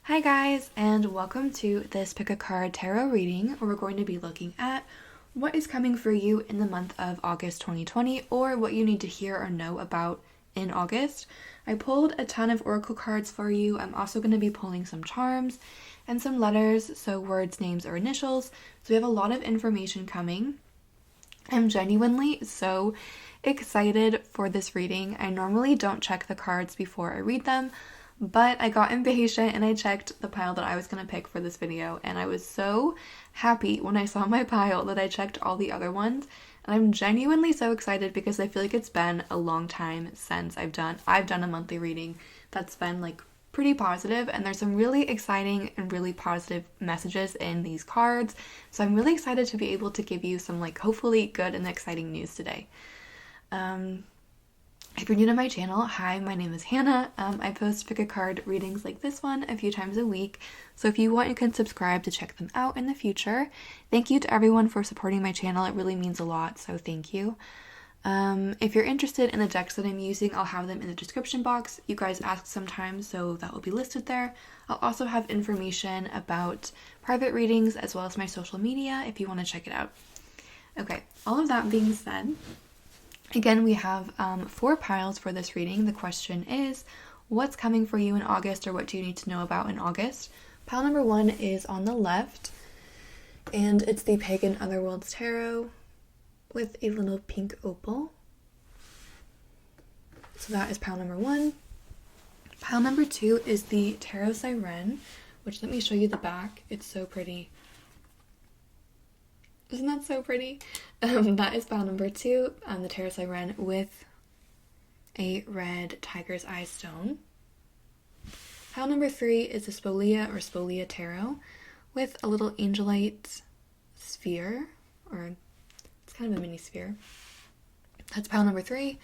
Hi guys, and welcome to this Pick a Card Tarot reading where we're going to be looking at what is coming for you in the month of August 2020 or what you need to hear or know about in August. I pulled a ton of oracle cards for you. I'm also going to be pulling some charms and some letters, so words, names, or initials. So we have a lot of information coming. I'm genuinely so excited for this reading. I normally don't check the cards before I read them, but I got impatient and I checked the pile that I was going to pick for this video, and I was so happy when I saw my pile that I checked all the other ones. And I'm genuinely so excited because I feel like it's been a long time since I've done a monthly reading that's been like pretty positive, and there's some really exciting and really positive messages in these cards. So I'm really excited to be able to give you some like hopefully good and exciting news today. If you're new to my channel, hi, my name is Hannah. I post pick a card readings like this one a few times a week, so if you want, you can subscribe to check them out in the future. Thank you to everyone for supporting my channel. It really means a lot, so thank you. If you're interested in the decks that I'm using, I'll have them in the description box. You guys ask sometimes, so that will be listed there. I'll also have information about private readings as well as my social media if you want to check it out. Okay, all of that being said, again, we have 4 piles for this reading. The question is, what's coming for you in August, or what do you need to know about in August? Pile number 1 is on the left, and it's the Pagan Otherworlds Tarot with a little pink opal. So that is pile number 1. Pile number 2 is the Tarot Sirène, which, let me show you the back. It's so pretty. Isn't that so pretty? That is pile number 2, the Tarot Sirène with a red tiger's eye stone. Pile number 3 is the spolia tarot with a little angelite sphere, or it's kind of a mini sphere. That's pile number 3.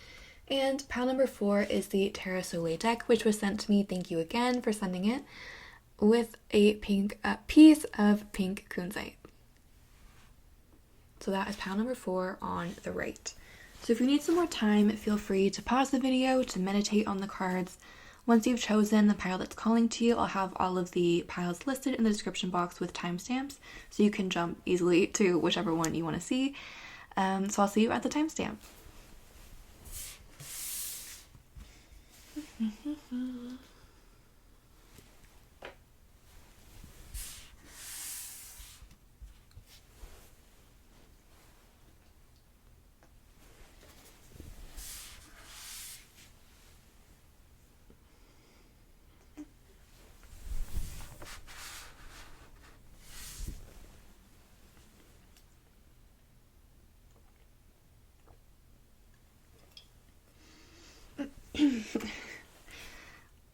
And pile number 4 is the Terra Soleil deck, which was sent to me. Thank you again for sending it, with a piece of pink kunzite. So that is pile number 4 on the right. So if you need some more time, feel free to pause the video to meditate on the cards. Once you've chosen the pile that's calling to you, I'll have all of the piles listed in the description box with timestamps, so you can jump easily to whichever one you want to see. So I'll see you at the timestamp.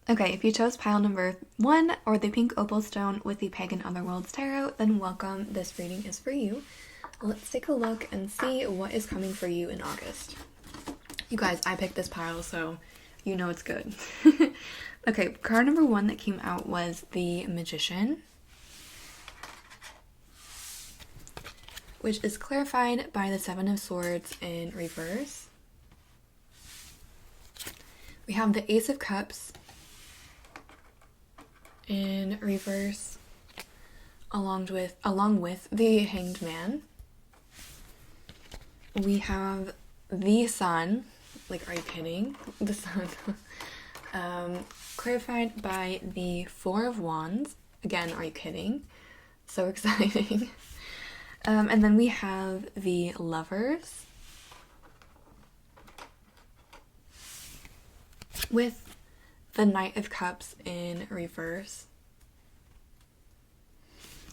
Okay, if you chose pile number 1 or the pink opal stone with the Pagan Otherworlds Tarot, then welcome. This reading is for you. Let's take a look and see what is coming for you in August. You guys, I picked this pile, so you know it's good. Okay, card number 1 that came out was the Magician, which is clarified by the 7 of Swords in reverse. We have the Ace of Cups in reverse, along with the Hanged Man. We have the Sun, like, are you kidding? The Sun. Clarified by the 4 of Wands. Again, are you kidding? So exciting. And then we have the Lovers with the Knight of Cups in reverse.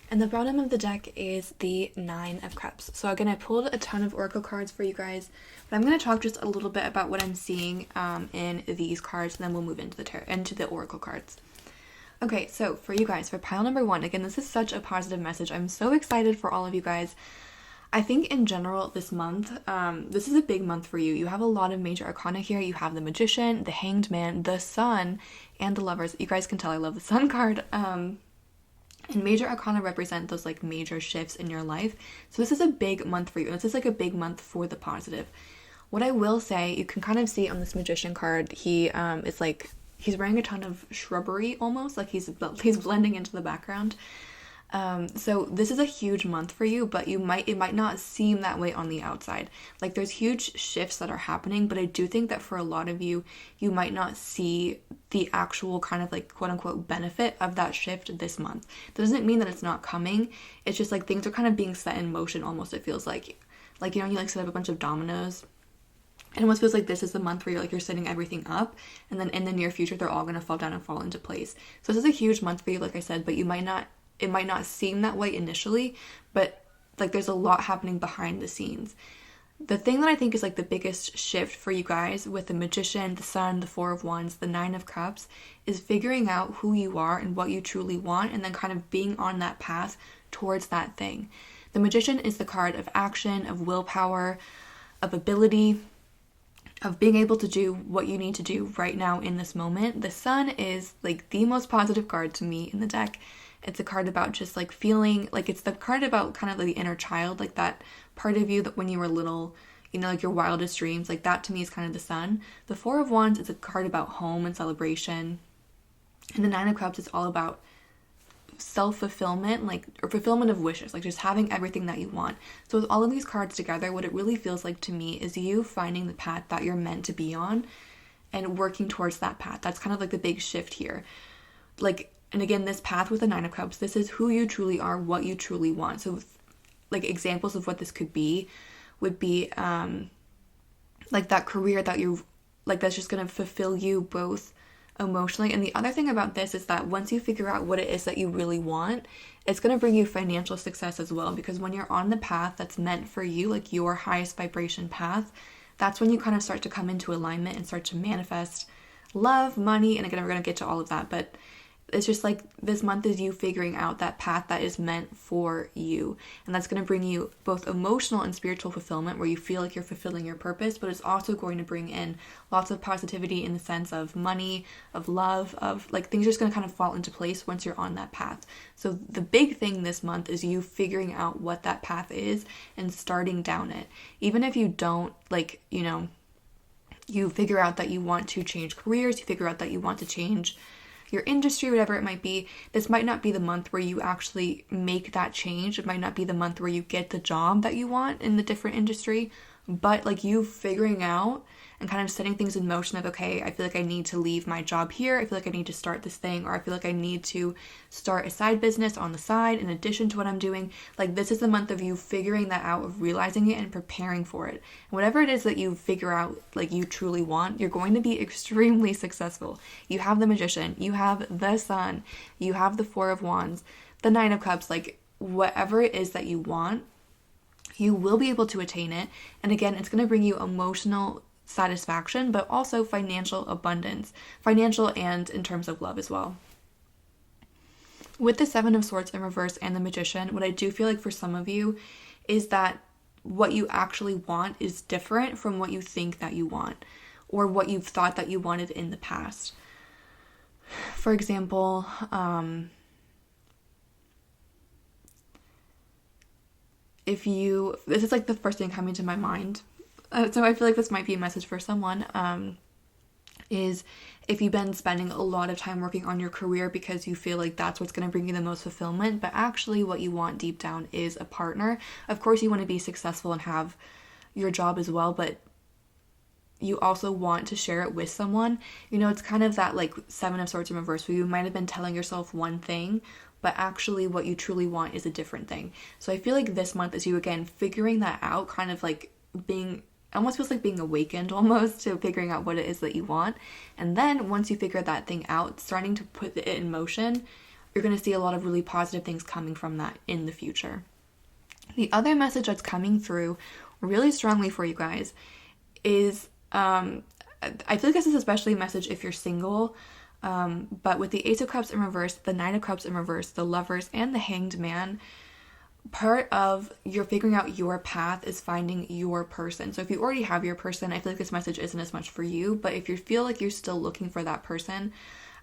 And the bottom of the deck is the 9 of Cups. So again, I pulled a ton of oracle cards for you guys, but I'm going to talk just a little bit about what I'm seeing in these cards, and then we'll move into the oracle cards. Okay, so for you guys, for pile number 1, again, this is such a positive message. I'm so excited for all of you guys. I think in general this month, this is a big month for you. You have a lot of major arcana here. You have the Magician, the Hanged Man, the Sun, and the Lovers. You guys can tell I love the Sun card. And major arcana represent those like major shifts in your life. So this is a big month for you. And this is like a big month for the positive. What I will say, you can kind of see on this Magician card, he is like he's wearing a ton of shrubbery almost, like he's blending into the background. So this is a huge month for you, but it might not seem that way on the outside. Like there's huge shifts that are happening, but I do think that for a lot of you, you might not see the actual kind of like quote unquote benefit of that shift this month. That doesn't mean that it's not coming. It's just like things are kind of being set in motion almost, it feels like. Like, you know, you like set up a bunch of dominoes. And it almost feels like this is the month where you're setting everything up, and then in the near future they're all gonna fall down and fall into place. So this is a huge month for you, like I said, but it might not seem that way initially, but like there's a lot happening behind the scenes. The thing that I think is like the biggest shift for you guys with the Magician, the Sun, the Four of Wands, the Nine of Cups, is figuring out who you are and what you truly want, and then kind of being on that path towards that thing. The Magician is the card of action, of willpower, of ability, of being able to do what you need to do right now in this moment. The Sun is like the most positive card to me in the deck. It's a card about just like feeling, like it's the card about kind of like the inner child, like that part of you that when you were little, you know, like your wildest dreams, like that to me is kind of the Sun. The Four of Wands is a card about home and celebration. And the Nine of Cups is all about self-fulfillment, like, or fulfillment of wishes, like just having everything that you want. So with all of these cards together, what it really feels like to me is you finding the path that you're meant to be on and working towards that path. That's kind of like the big shift here. Like, and again, this path with the Nine of Cups, this is who you truly are, what you truly want. So like examples of what this could be would be like that career that you like, that's just going to fulfill you both emotionally. And the other thing about this is that once you figure out what it is that you really want, it's going to bring you financial success as well, because when you're on the path that's meant for you, like your highest vibration path, that's when you kind of start to come into alignment and start to manifest love, money, and again, we're going to get to all of that, but it's just like this month is you figuring out that path that is meant for you. And that's going to bring you both emotional and spiritual fulfillment, where you feel like you're fulfilling your purpose, but it's also going to bring in lots of positivity in the sense of money, of love, of like things are just going to kind of fall into place once you're on that path. So the big thing this month is you figuring out what that path is and starting down it. Even if you don't, like, you know, you figure out that you want to change careers, you figure out that you want to change your industry, whatever it might be, this might not be the month where you actually make that change. It might not be the month where you get the job that you want in the different industry, but like you figuring out and kind of setting things in motion of, okay, I feel like I need to leave my job here. I feel like I need to start this thing, or I feel like I need to start a side business on the side in addition to what I'm doing. Like this is the month of you figuring that out, of realizing it and preparing for it. And whatever it is that you figure out, like you truly want, you're going to be extremely successful. You have the Magician, you have the Sun, you have the Four of Wands, the Nine of Cups, like whatever it is that you want, you will be able to attain it. And again, it's going to bring you emotional satisfaction, but also financial abundance, financial and in terms of love as well. With the Seven of Swords in reverse and the Magician, what I do feel like for some of you is that what you actually want is different from what you think that you want, or what you've thought that you wanted in the past. For example, this is like the first thing coming to my mind, so I feel like this might be a message for someone, is if you've been spending a lot of time working on your career because you feel like that's what's going to bring you the most fulfillment, but actually what you want deep down is a partner. Of course you want to be successful and have your job as well, but you also want to share it with someone. You know, it's kind of that like Seven of Swords in reverse, where you might have been telling yourself one thing, but actually what you truly want is a different thing. So I feel like this month is you again figuring that out, kind of like almost feels like being awakened almost to figuring out what it is that you want. And then once you figure that thing out, starting to put it in motion, you're going to see a lot of really positive things coming from that in the future. The other message that's coming through really strongly for you guys is, I feel like this is especially a message if you're single, but with the Ace of Cups in reverse, the Nine of Cups in reverse, the Lovers, and the Hanged Man, part of your figuring out your path is finding your person. So if you already have your person, I feel like this message isn't as much for you, but if you feel like you're still looking for that person,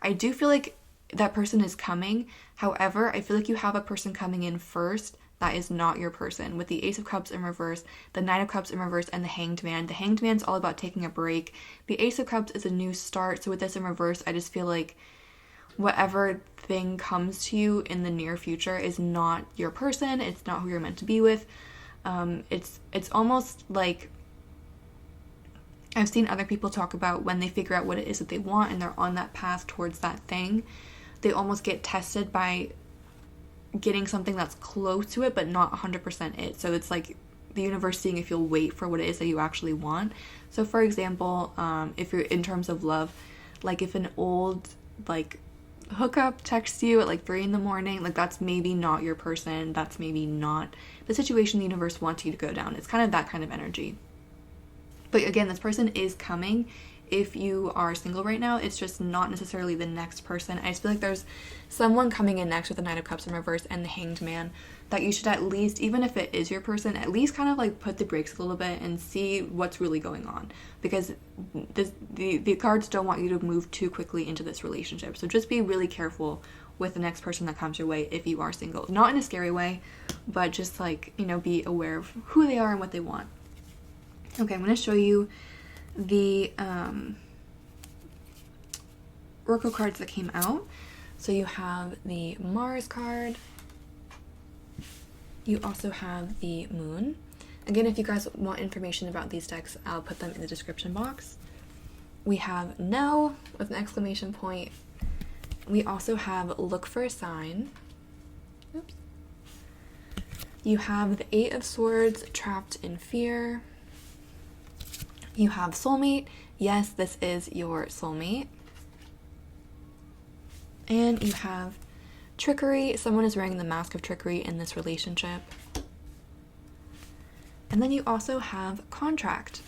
I do feel like that person is coming. However, I feel like you have a person coming in first that is not your person. With the Ace of Cups in reverse, the Knight of Cups in reverse, and the Hanged Man. The Hanged Man's all about taking a break. The Ace of Cups is a new start. So with this in reverse, I just feel like whatever thing comes to you in the near future is not your person. It's not who you're meant to be with. It's almost like I've seen other people talk about when they figure out what it is that they want and they're on that path towards that thing, they almost get tested by getting something that's close to it but not 100% it. So it's like the universe seeing if you'll wait for what it is that you actually want. So for example, if you're in terms of love, like if an old like hookup texts you at like 3 a.m, like that's maybe not your person. That's maybe not the situation the universe wants you to go down. It's kind of that kind of energy. But again, this person is coming. If you are single right now, it's just not necessarily the next person. I just feel like there's someone coming in next with the Knight of Cups in reverse and the Hanged Man that you should at least, even if it is your person, at least kind of like put the brakes a little bit and see what's really going on. Because the cards don't want you to move too quickly into this relationship. So just be really careful with the next person that comes your way if you are single. Not in a scary way, but just like, you know, be aware of who they are and what they want. Okay, I'm going to show you the Oracle cards that came out. So you have the Mars card. You also have the Moon. Again, if you guys want information about these decks, I'll put them in the description box. We have No with an exclamation point. We also have Look for a Sign. Oops. You have the Eight of Swords, Trapped in Fear. You have Soulmate. Yes, this is your soulmate. And you have Trickery. Someone is wearing the mask of trickery in this relationship. And then you also have Contract.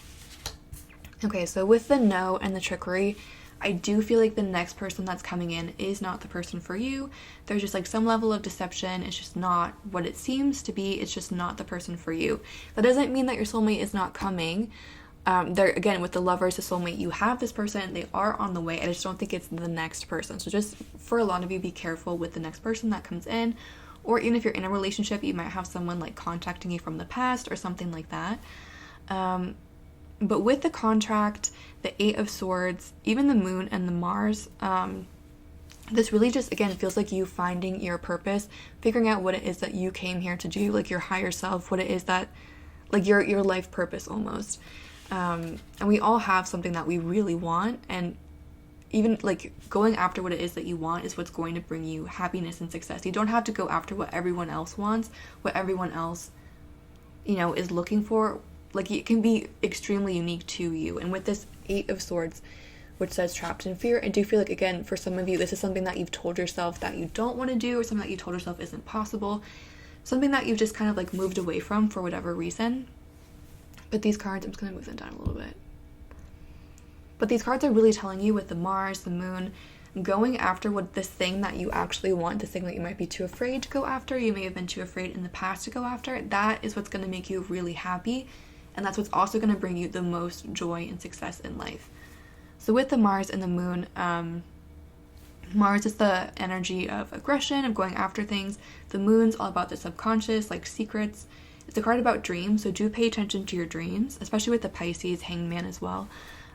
Okay, so with the No and the Trickery, I do feel like the next person that's coming in is not the person for you. There's just like some level of deception. It's just not what it seems to be. It's just not the person for you. That doesn't mean that your soulmate is not coming. There again, with the Lovers, the soulmate, you have this person, they are on the way. I just don't think it's the next person. So just for a lot of you, be careful with the next person that comes in, or even if you're in a relationship, you might have someone like contacting you from the past or something like that. But with the Contract, the Eight of Swords, even the Moon and the Mars, this really just, again, feels like you finding your purpose, figuring out what it is that you came here to do, like your higher self, what it is that, like your life purpose almost. And we all have something that we really want, and even like going after what it is that you want is what's going to bring you happiness and success. You don't have to go after what everyone else wants, what everyone else, you know, is looking for. Like, it can be extremely unique to you. And with this Eight of Swords, which says Trapped in Fear, I do feel like, again, for some of you, this is something that you've told yourself that you don't want to do, or something that you told yourself isn't possible, something that you've just kind of like moved away from for whatever reason. But these cards, I'm just going to move them down a little bit. But these cards are really telling you with the Mars, the Moon, going after what this thing that you actually want, this thing that you might be too afraid to go after, you may have been too afraid in the past to go after, that is what's going to make you really happy. And that's what's also going to bring you the most joy and success in life. So with the Mars and the Moon, Mars is the energy of aggression, of going after things. The Moon's all about the subconscious, like secrets. It's a card about dreams, so do pay attention to your dreams, especially with the Pisces, Hanged Man as well.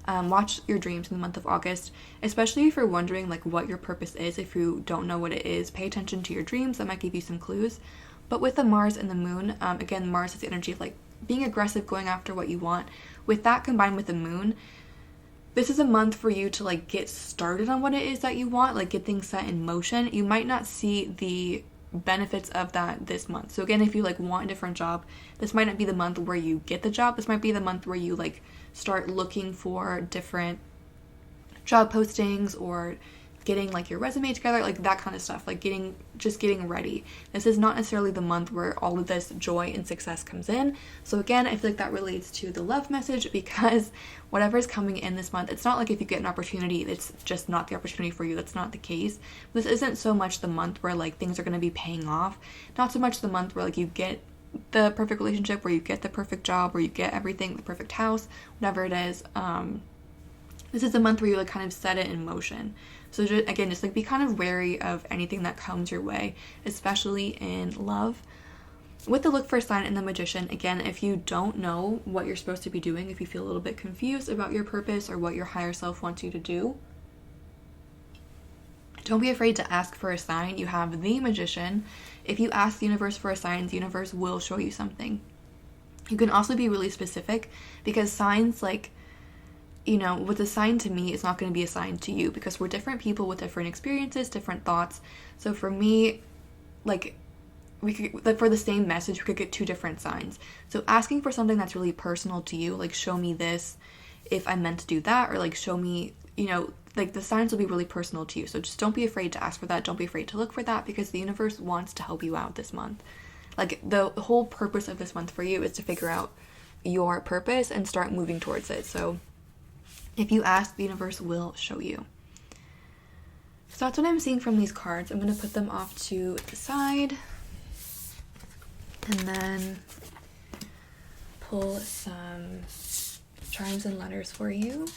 Watch your dreams in the month of August, especially if you're wondering like what your purpose is. If you don't know what it is, pay attention to your dreams. That might give you some clues. But with the Mars and the Moon, again, Mars is the energy of like being aggressive, going after what you want. With that combined with the Moon, this is a month for you to like get started on what it is that you want, like get things set in motion. You might not see the benefits of that this month. So again, if you like want a different job, this might not be the month where you get the job. This might be the month where you like start looking for different job postings or getting like your resume together, like that kind of stuff, like getting ready. This is not necessarily the month where all of this joy and success comes in. So again, I feel like that relates to the love message, because whatever is coming in this month, it's not like if you get an opportunity, it's just not the opportunity for you. That's not the case. This isn't so much the month where like things are going to be paying off, not so much the month where like you get the perfect relationship, where you get the perfect job, where you get everything, the perfect house, whatever it is. This is a month where you like kind of set it in motion. So just like be kind of wary of anything that comes your way, especially in love. with the look for a sign and the magician, again, if you don't know what you're supposed to be doing, if you feel a little bit confused about your purpose or what your higher self wants you to do, don't be afraid to ask for a sign. You have the magician. If you ask the universe for a sign, the universe will show you something. You can also be really specific, because signs, like, you know, with a sign to me, it's not going to be a sign to you, because we're different people with different experiences, different thoughts. So for me, like, we could, like, for the same message, we could get 2 different signs. So asking for something that's really personal to you, like, show me this if I'm meant to do that, or like, show me, you know, like, the signs will be really personal to you. So just don't be afraid to ask for that. Don't be afraid to look for that, because the universe wants to help you out this month. Like, the whole purpose of this month for you is to figure out your purpose and start moving towards it. So if you ask, the universe will show you. So that's what I'm seeing from these cards. I'm going to put them off to the side and then pull some charms and letters for you.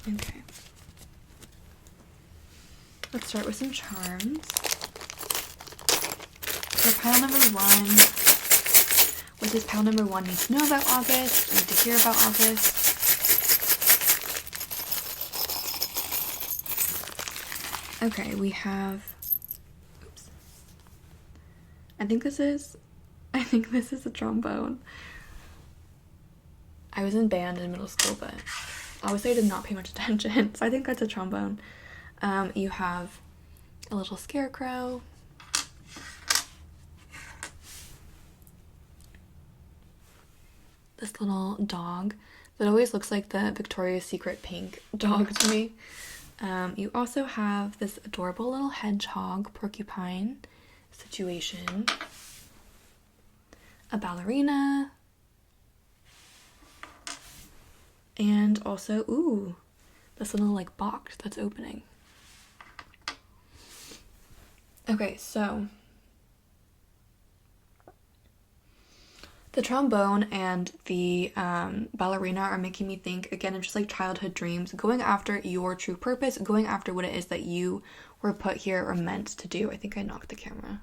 Okay. Let's start with some charms. For pile number 1, what does pile number 1 need to know about August? Need to hear about August? Okay, we have, oops. I think this is a trombone. I was in band in middle school, but obviously I did not pay much attention, so I think that's a trombone. You have a little scarecrow. This little dog that always looks like the Victoria's Secret pink dog to me. You also have this adorable little hedgehog porcupine situation. A ballerina. And also, ooh, this little like box that's opening. Okay, so the trombone and the ballerina are making me think, again, of just like childhood dreams, going after your true purpose, going after what it is that you were put here or meant to do. I think I knocked the camera.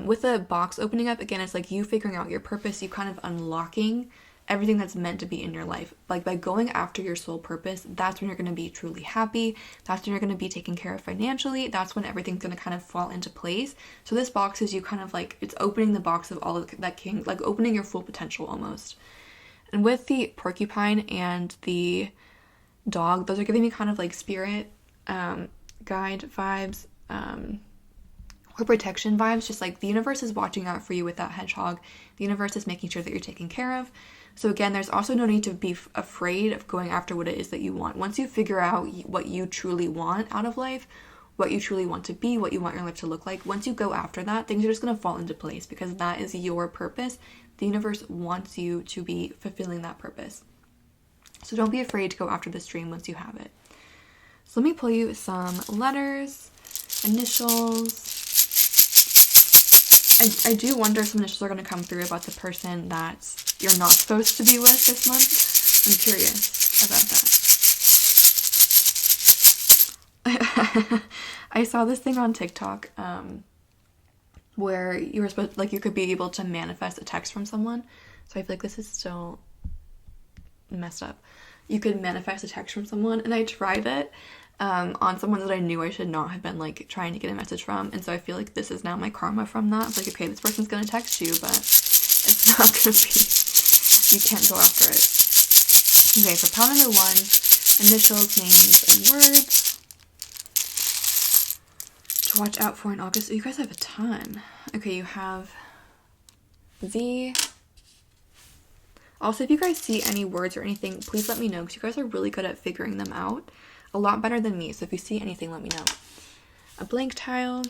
With the box opening up, again, it's like you figuring out your purpose, you kind of unlocking everything that's meant to be in your life. Like, by going after your soul purpose, that's when you're going to be truly happy. That's when you're going to be taken care of financially. That's when everything's going to kind of fall into place. So this box is you kind of like, it's opening the box of all of that king, like opening your full potential almost. And with the porcupine and the dog, those are giving me kind of like spirit guide vibes, or protection vibes. Just like the universe is watching out for you with that hedgehog. The universe is making sure that you're taken care of. So again, there's also no need to be afraid of going after what it is that you want. Once you figure out what you truly want out of life, what you truly want to be, what you want your life to look like, once you go after that, things are just going to fall into place, because that is your purpose. The universe wants you to be fulfilling that purpose. So don't be afraid to go after this dream once you have it. So let me pull you some letters, initials. I do wonder if some initials are going to come through about the person that you're not supposed to be with this month. I'm curious about that. I saw this thing on TikTok where you were supposed, like, you could be able to manifest a text from someone. So I feel like this is still messed up. You could manifest a text from someone, and I tried it on someone that I knew I should not have been like trying to get a message from, and so I feel like this is now my karma from that. It's like, okay, this person's gonna text you, but it's not gonna be, you can't go after it. Okay, for pile number 1, initials, names, and words to watch out for in August. Oh, you guys have a ton. Okay, you have Z. Also, if you guys see any words or anything, please let me know, because you guys are really good at figuring them out. A lot better than me, so if you see anything, let me know. A blank tile.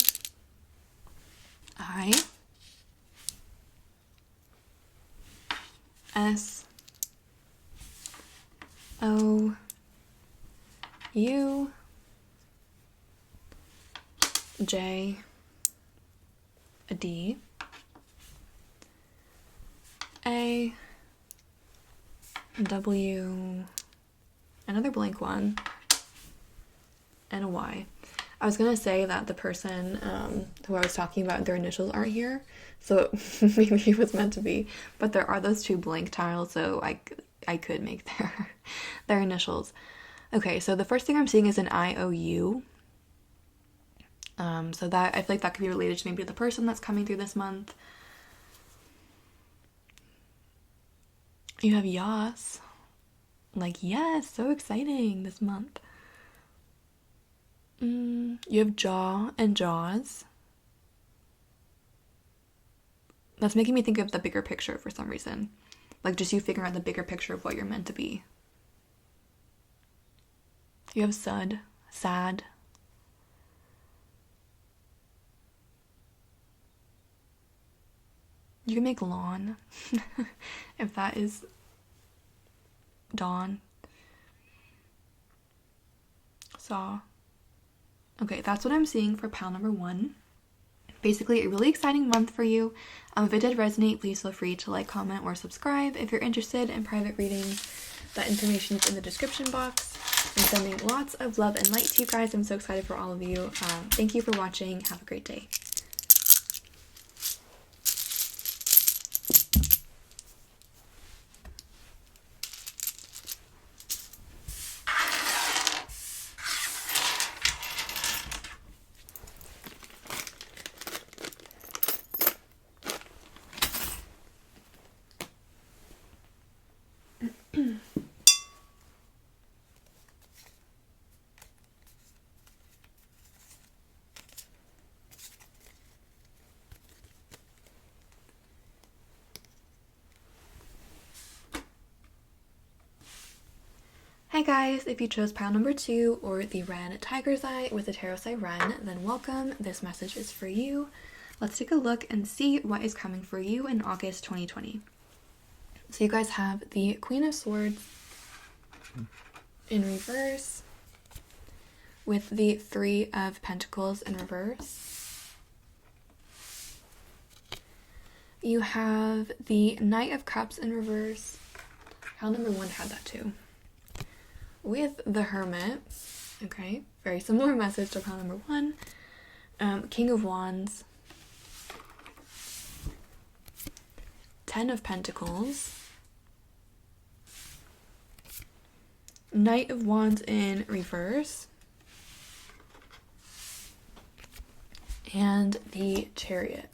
I. S. O. U. J. a D, A, W, another blank one, and a Y. I was gonna say that the person who I was talking about, their initials aren't here, so maybe it was meant to be, but there are those two blank tiles, so I could make their initials. Okay, so the first thing I'm seeing is an IOU. So that, I feel like that could be related to maybe the person that's coming through this month. You have Yas. Like, yes, so exciting this month. You have Jaw and Jaws. That's making me think of the bigger picture for some reason. Like, just you figuring out the bigger picture of what you're meant to be. You have Sad. You can make Lawn, if that is Dawn. Saw. Okay, that's what I'm seeing for pile number 1. Basically, a really exciting month for you. If it did resonate, please feel free to like, comment, or subscribe. If you're interested in private readings, that information is in the description box. I'm sending lots of love and light to you guys. I'm so excited for all of you. Thank you for watching. Have a great day. Hi guys, if you chose pile number 2 or the red tiger's eye with the tarot sirène, then welcome. This message is for you. Let's take a look and see what is coming for you in August 2020. So you guys have the Queen of Swords in reverse with the 3 of Pentacles in reverse. You have the Knight of Cups in reverse. Pile number 1 had that too. With the Hermit, okay, very similar message to pile number 1. King of Wands, 10 of Pentacles, Knight of Wands in reverse, and the Chariot.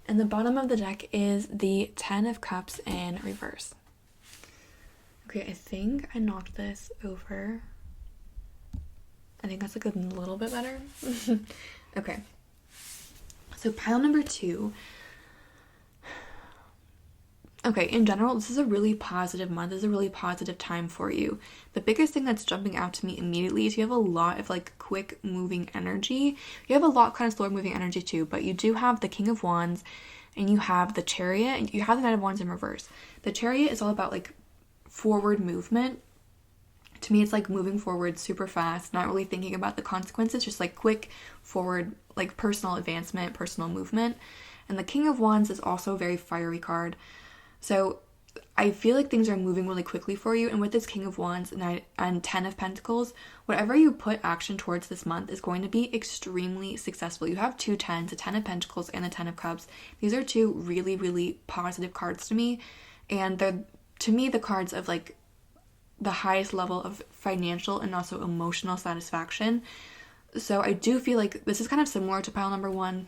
And the bottom of the deck is the 10 of Cups in reverse. Okay, I think I knocked this over. I think that's like a little bit better. Okay. So pile number 2. Okay, in general, this is a really positive month. This is a really positive time for you. The biggest thing that's jumping out to me immediately is you have a lot of like quick moving energy. You have a lot kind of slower moving energy too, but you do have the King of Wands and you have the Chariot and you have the Knight of Wands in reverse. The Chariot is all about like forward movement. To me, it's like moving forward super fast, not really thinking about the consequences, just like quick forward, like personal advancement, personal movement. And the King of Wands is also a very fiery card. So I feel like things are moving really quickly for you. And with this King of Wands and 10 of Pentacles, whatever you put action towards this month is going to be extremely successful. You have 2 10s, the 10 of Pentacles and the 10 of Cups. These are 2 really, really positive cards to me. And they're, to me, the cards of like the highest level of financial and also emotional satisfaction. So I do feel like this is kind of similar to pile number 1.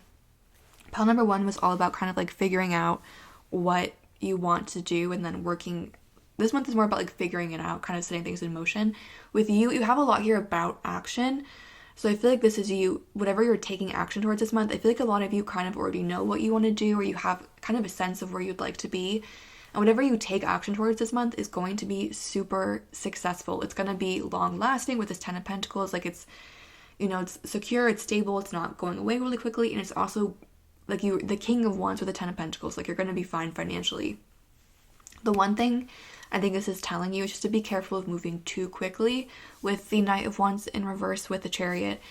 Pile number 1 was all about kind of like figuring out what you want to do and then working. This month is more about like figuring it out, kind of setting things in motion. With you have a lot here about action. So I feel like this is you, whatever you're taking action towards this month, I feel like a lot of you kind of already know what you want to do, or you have kind of a sense of where you'd like to be. And whatever you take action towards this month is going to be super successful. It's going to be long lasting with this 10 of Pentacles. Like it's, you know, it's secure, it's stable, it's not going away really quickly. And it's also like you, the King of Wands with the 10 of Pentacles, like you're going to be fine financially. The one thing I think this is telling you is just to be careful of moving too quickly with the Knight of Wands in reverse with the Chariot.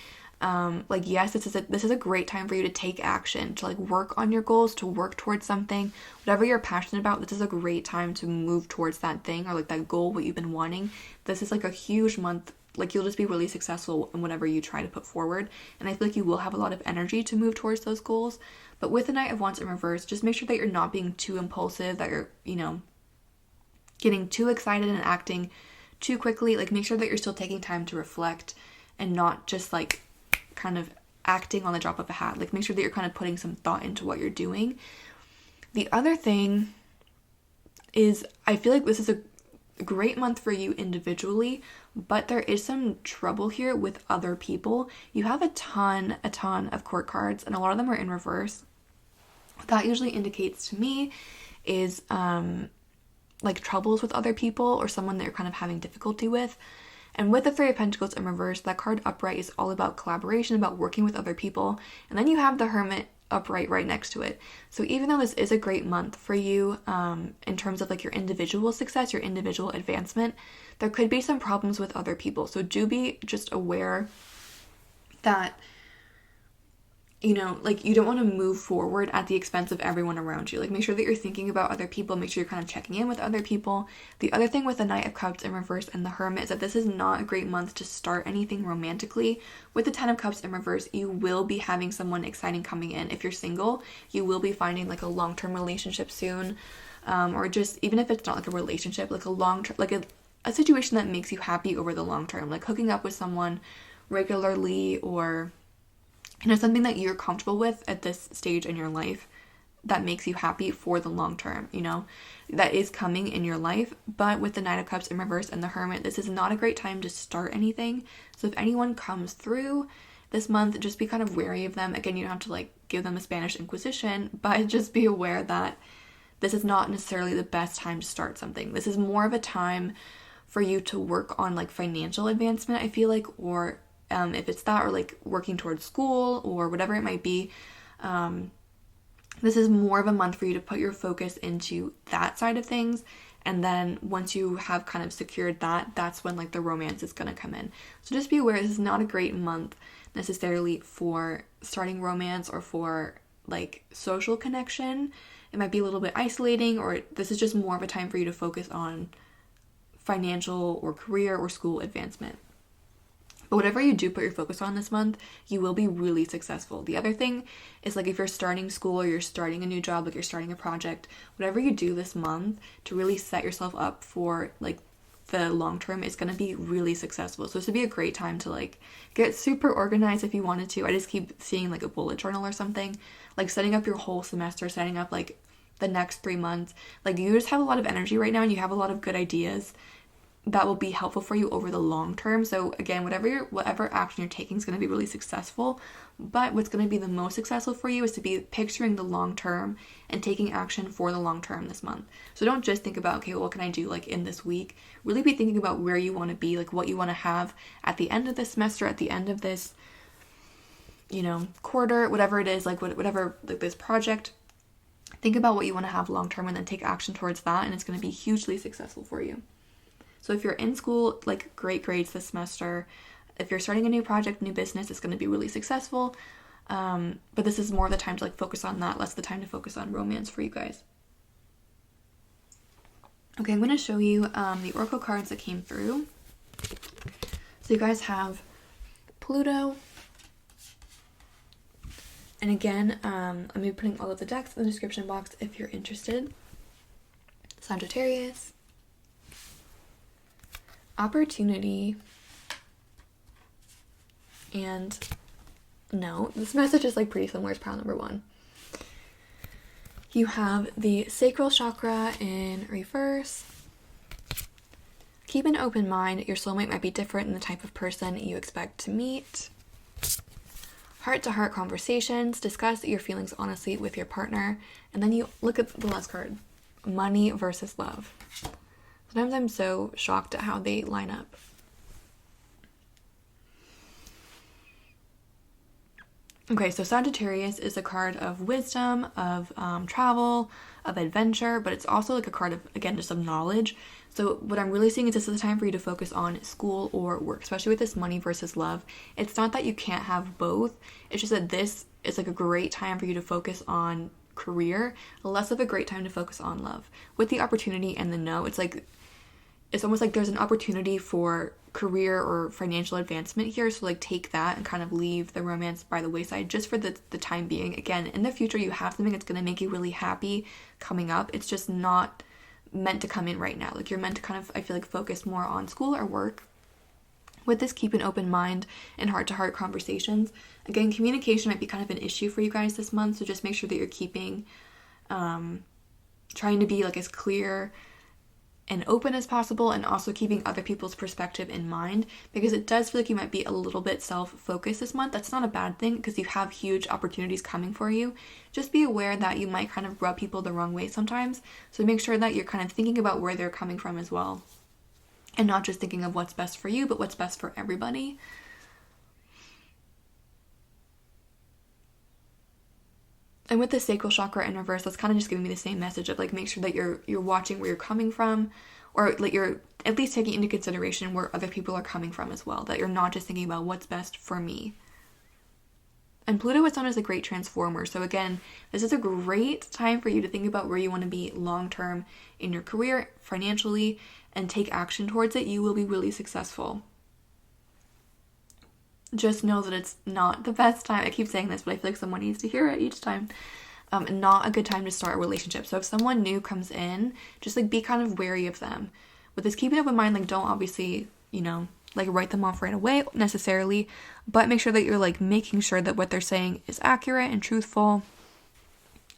Like, yes, this is a great time for you to take action, to like work on your goals, to work towards something, whatever you're passionate about. This is a great time to move towards that thing or like that goal, what you've been wanting. This is like a huge month. Like, you'll just be really successful in whatever you try to put forward. And I feel like you will have a lot of energy to move towards those goals. But with the Knight of Wands in reverse, just make sure that you're not being too impulsive, that you're, getting too excited and acting too quickly. Like, make sure that you're still taking time to reflect and not just like kind of acting on the drop of a hat. Like, make sure that you're kind of putting some thought into what you're doing. The other thing is, I feel like this is a great month for you individually, but there is some trouble here with other people. You have a ton of court cards, and a lot of them are in reverse. What that usually indicates to me is like troubles with other people or someone that you're kind of having difficulty with. And with the Three of Pentacles in reverse, that card upright is all about collaboration, about working with other people. And then you have the Hermit upright right next to it. So even though this is a great month for you in terms of like your individual success, your individual advancement, there could be some problems with other people. So do be just aware that, like, you don't want to move forward at the expense of everyone around you. Like, make sure that you're thinking about other people. Make sure you're kind of checking in with other people. The other thing with the Knight of Cups in reverse and the Hermit is that this is not a great month to start anything romantically. With the Ten of Cups in reverse, you will be having someone exciting coming in. If you're single, you will be finding like a long-term relationship soon, or just even if it's not like a relationship, like a long-term, like a situation that makes you happy over the long term, like hooking up with someone regularly, or something that you're comfortable with at this stage in your life that makes you happy for the long term, that is coming in your life. But with the Knight of Cups in reverse and the Hermit, this is not a great time to start anything. So if anyone comes through this month, just be kind of wary of them. Again, you don't have to like give them a Spanish Inquisition, but just be aware that this is not necessarily the best time to start something. This is more of a time for you to work on like financial advancement, I feel like, or if it's that, or like working towards school or whatever it might be. This is more of a month for you to put your focus into that side of things. And then once you have kind of secured that, that's when like the romance is going to come in. So just be aware, this is not a great month necessarily for starting romance or for like social connection. It might be a little bit isolating, or this is just more of a time for you to focus on financial or career or school advancement. But whatever you do put your focus on this month, you will be really successful. The other thing is, like, if you're starting school or you're starting a new job, like you're starting a project, whatever you do this month to really set yourself up for like the long term is going to be really successful. So this would be a great time to like get super organized if you wanted to. I just keep seeing like a bullet journal or something, like setting up your whole semester, setting up like the next 3 months. Like, you just have a lot of energy right now and you have a lot of good ideas that will be helpful for you over the long term. So again, whatever action you're taking is going to be really successful, but what's going to be the most successful for you is to be picturing the long term and taking action for the long term this month. So don't just think about, okay, what can I do like in this week? Really be thinking about where you want to be, like what you want to have at the end of this semester, at the end of this, quarter, whatever it is, like whatever, like this project. Think about what you want to have long term and then take action towards that, and it's going to be hugely successful for you. So if you're in school, like, great grades this semester. If you're starting a new project, new business, it's going to be really successful. But this is more of the time to like focus on that, less the time to focus on romance for you guys. Okay, I'm going to show you the oracle cards that came through. So you guys have Pluto. And again, I'm going to be putting all of the decks in the description box if you're interested. Sagittarius. Opportunity. And no, this message is like pretty similar to pile number 1. You have the sacral chakra in reverse. Keep an open mind. Your soulmate might be different in the type of person you expect to meet. Heart-to-heart conversations. Discuss your feelings honestly with your partner. And then you look at the last card. Money versus love. Sometimes I'm so shocked at how they line up. Okay, so Sagittarius is a card of wisdom, of travel, of adventure, but it's also like a card of, again, just of knowledge. So what I'm really seeing is this is a time for you to focus on school or work, especially with this money versus love. It's not that you can't have both. It's just that this is like a great time for you to focus on career, less of a great time to focus on love. With the opportunity and the no, it's almost like there's an opportunity for career or financial advancement here. So like take that and kind of leave the romance by the wayside just for the time being. Again, in the future, you have something that's going to make you really happy coming up. It's just not meant to come in right now. Like you're meant to kind of, I feel like, focus more on school or work. With this, keep an open mind and heart-to-heart conversations. Again, communication might be kind of an issue for you guys this month. So just make sure that you're keeping, trying to be like as clear and open as possible, and also keeping other people's perspective in mind, because it does feel like you might be a little bit self-focused this month. That's not a bad thing because you have huge opportunities coming for you. Just be aware that you might kind of rub people the wrong way sometimes. So make sure that you're kind of thinking about where they're coming from as well, and not just thinking of what's best for you, but what's best for everybody. And with the sacral chakra in reverse, that's kind of just giving me the same message of like, make sure that you're watching where you're coming from, or like you're at least taking into consideration where other people are coming from as well, that you're not just thinking about what's best for me. And Pluto is known as a great transformer. So again, this is a great time for you to think about where you want to be long-term in your career, financially, and take action towards it. You will be really successful. Just know that it's not the best time. I keep saying this, but I feel like someone needs to hear it each time. Not a good time to start a relationship. So if someone new comes in, just like be kind of wary of them. With this, keep an open mind. Like don't obviously, like write them off right away necessarily, but make sure that you're like making sure that what they're saying is accurate and truthful,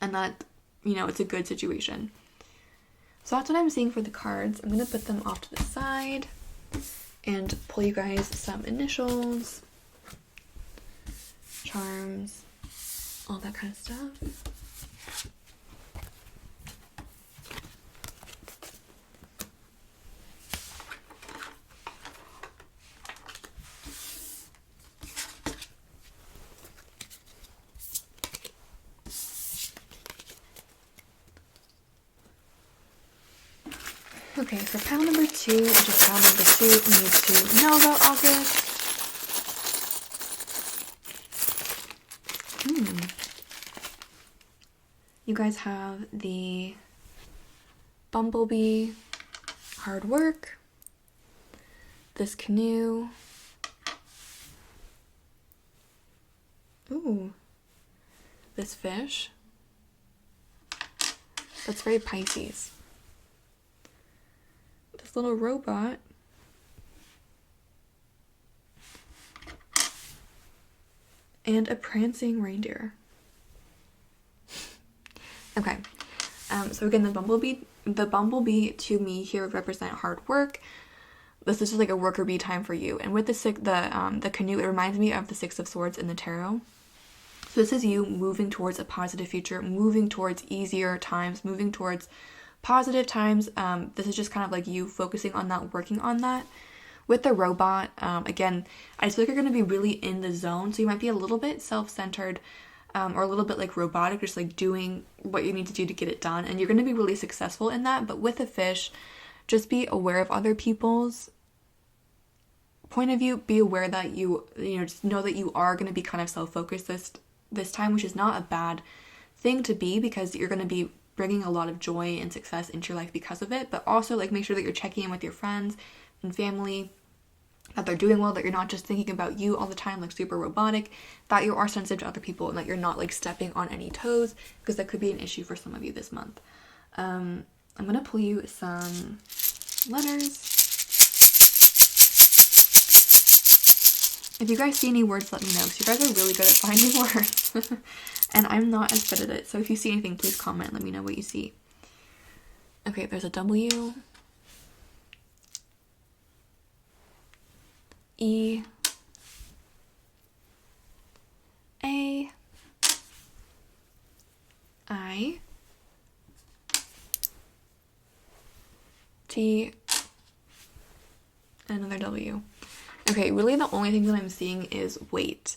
and that, it's a good situation. So that's what I'm seeing for the cards. I'm going to put them off to the side and pull you guys some initials, charms, all that kind of stuff. Okay, for pile number 2, which is pile number 2, needs to know about August. You guys have the bumblebee, hard work, this canoe, this fish. That's very Pisces. This little robot. And a prancing reindeer. Okay, so again, the bumblebee to me here would represent hard work. This is just like a worker bee time for you. And with the canoe, it reminds me of the Six of Swords in the tarot. So this is you moving towards a positive future, moving towards easier times, moving towards positive times. This is just kind of like you focusing on that, working on that. With the robot, again, I just feel like you're going to be really in the zone. So you might be a little bit self-centered, or a little bit like robotic, just like doing what you need to do to get it done. And you're going to be really successful in that. But with a fish, just be aware of other people's point of view. Be aware that just know that you are going to be kind of self-focused this time, which is not a bad thing to be, because you're going to be bringing a lot of joy and success into your life because of it. But also like make sure that you're checking in with your friends and family, that they're doing well, that you're not just thinking about you all the time, like super robotic, that you are sensitive to other people, and that you're not like stepping on any toes, because that could be an issue for some of you this month. I'm going to pull you some letters. If you guys see any words, let me know, because you guys are really good at finding words. And I'm not as good at it. So if you see anything, please comment. Let me know what you see. Okay, there's a W. E. A. I. T. And another W. Okay, really the only thing that I'm seeing is weight.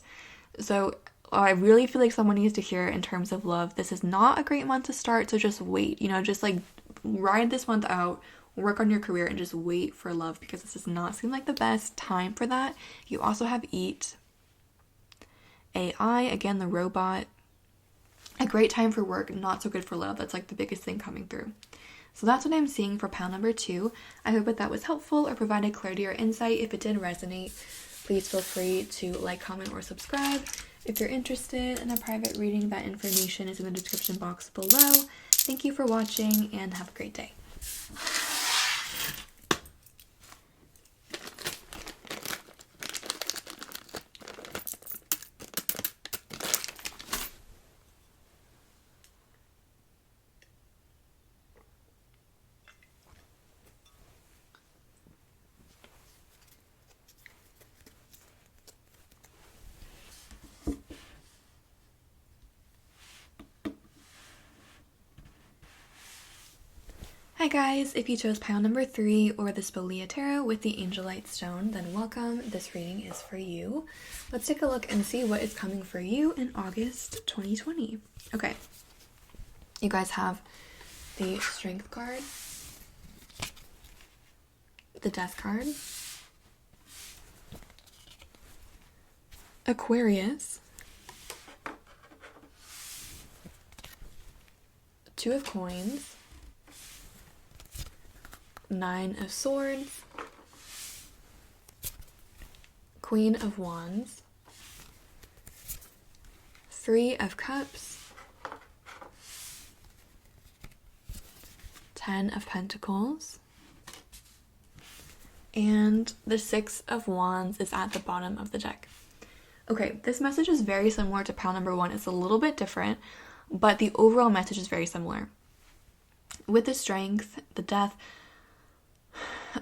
So I really feel like someone needs to hear in terms of love. This is not a great month to start, so just wait. Just like ride this month out, work on your career, and just wait for love, because this does not seem like the best time for that. You also have Eat, AI, again, the robot. A great time for work, not so good for love. That's like the biggest thing coming through. So that's what I'm seeing for pile number 2. I hope that was helpful or provided clarity or insight. If it did resonate, please feel free to like, comment, or subscribe. If you're interested in a private reading, that information is in the description box below. Thank you for watching and have a great day. Hi guys, if you chose pile number 3 or the Spolia Tarot with the Angelite stone, then welcome. This reading is for you. Let's take a look and see what is coming for you in August 2020. Okay, you guys have the Strength card, the Death card, Aquarius, Two of Coins, 9 of Swords, Queen of Wands, 3 of Cups, 10 of Pentacles, and the 6 of Wands is at the bottom of the deck. Okay, this message is very similar to pile number 1. It's a little bit different, but the overall message is very similar. With the Strength, the Death,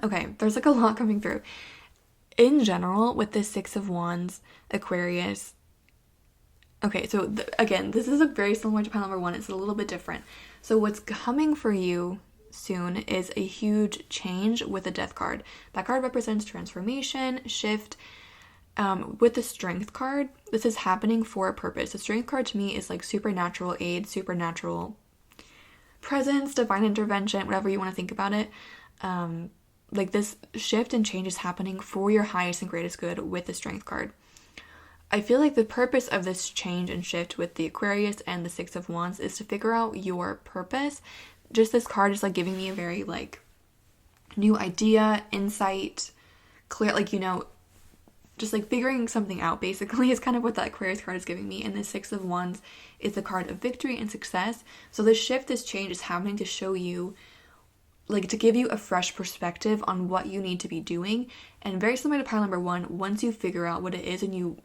okay, there's like a lot coming through. In general, with the 6 of Wands, Aquarius, okay, so again, this is a very similar to pile number 1. It's a little bit different. So what's coming for you soon is a huge change with the Death card. That card represents transformation, shift. With the Strength card, this is happening for a purpose. The Strength card to me is like supernatural aid, supernatural presence, divine intervention, whatever you want to think about it. Like this shift and change is happening for your highest and greatest good with the Strength card. I feel like the purpose of this change and shift with the Aquarius and the 6 of Wands is to figure out your purpose. Just this card is like giving me a very like new idea, insight, clear, like, just like figuring something out basically is kind of what that Aquarius card is giving me. And the 6 of Wands is the card of victory and success. So this shift, this change is happening to show you, like, to give you a fresh perspective on what you need to be doing. And very similar to pile number 1, once you figure out what it is and you